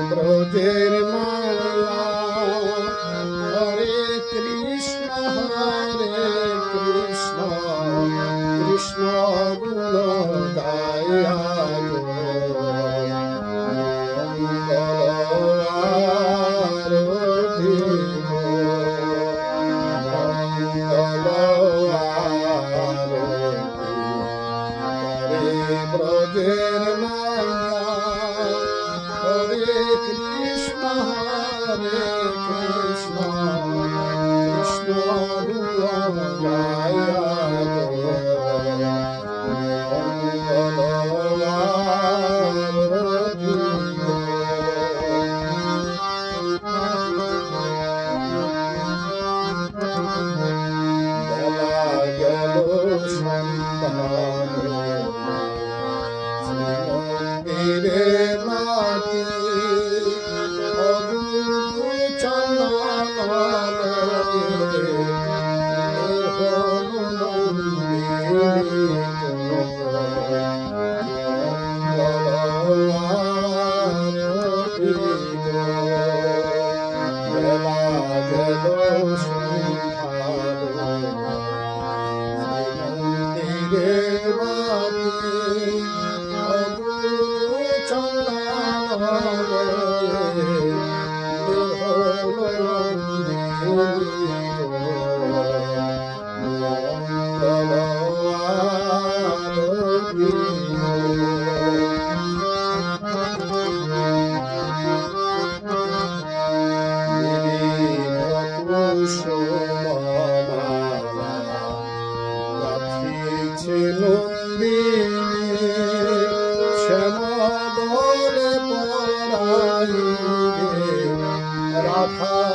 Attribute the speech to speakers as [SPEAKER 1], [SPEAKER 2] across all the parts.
[SPEAKER 1] ব্রজের মালা হরে কৃষ্ণ কৃষ্ণ গুণ গায়া ব্রজের মায়া হরে কৃষ্ণ কৃষ্ণ গুণ গায়া বেলা গেল শ্রীমন্দিরে মাটি অগুরু শ্যামলে পরাইবে রাধা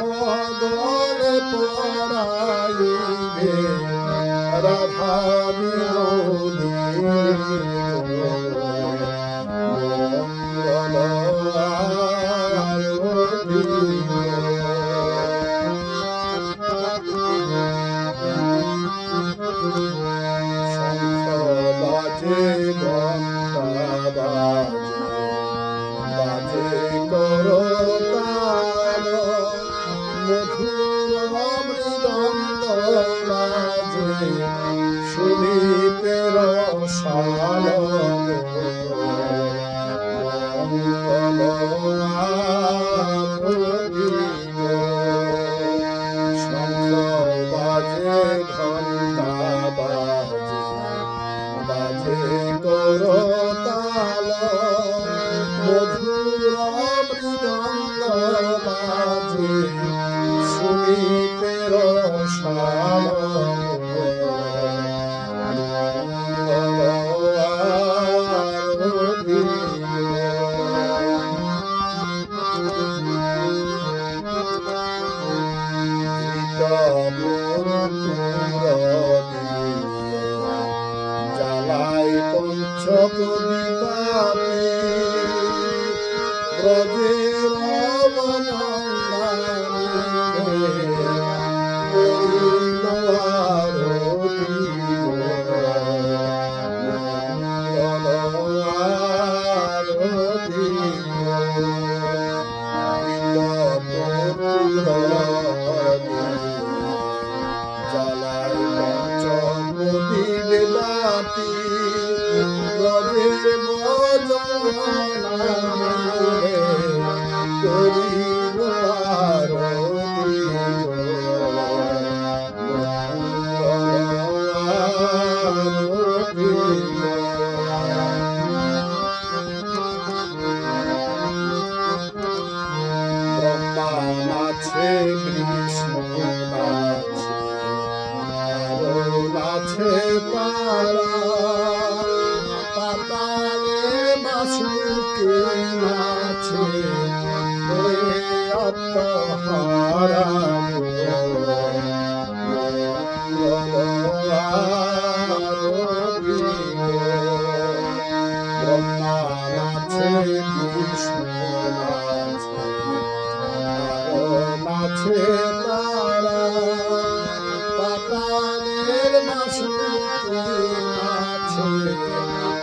[SPEAKER 1] শ্যামদলে পরাইবে রাধা শঙ্খ বাজে ঘণ্টা বাজে করতাল মধুর মৃদঙ্গ বাজে শুনিতে রসাল শঙ্খ বাজে ঘণ্টা বাজে করতাল মধুর মৃদঙ্গ বাজে শুনিতে রসাল জ্বালাই পঞ্চকবিতাপি ব্রজের জ্বালাই পঞ্চকবিতাপি ব্রজের করিল আরতি ব্রহ্মা নাচে বিষ্ণু নাচে তারা পাতালে বাসুকে নাচে আত্মা হারা ব্রহ্মা নাচে বিষ্ণু নাচে তারা পাতালের বাঁশুরি নাচে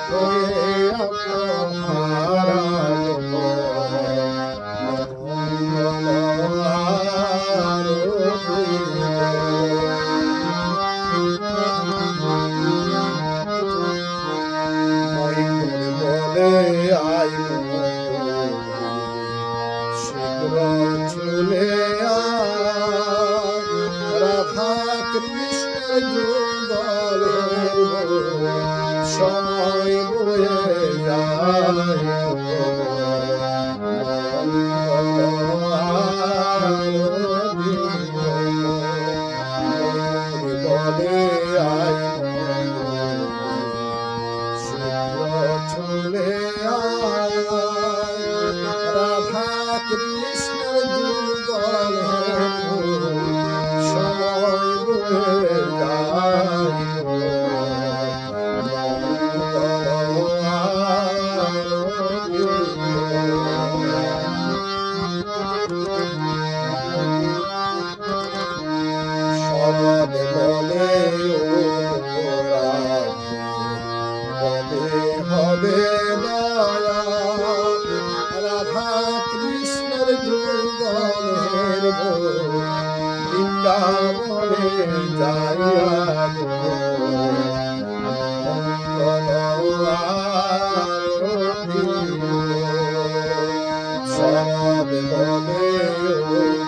[SPEAKER 1] হয়ে হারা চলে রাধা কৃষ্ণের যুগলের সময় বয়ে চলে রাধা কৃষ্ণের যুগলের সময় বয়ে শরৎ বলে কবে হবে দয়া রাধা কৃষ্ণের যুগলের বৃন্দাবনে যাইয়া শরৎ বলে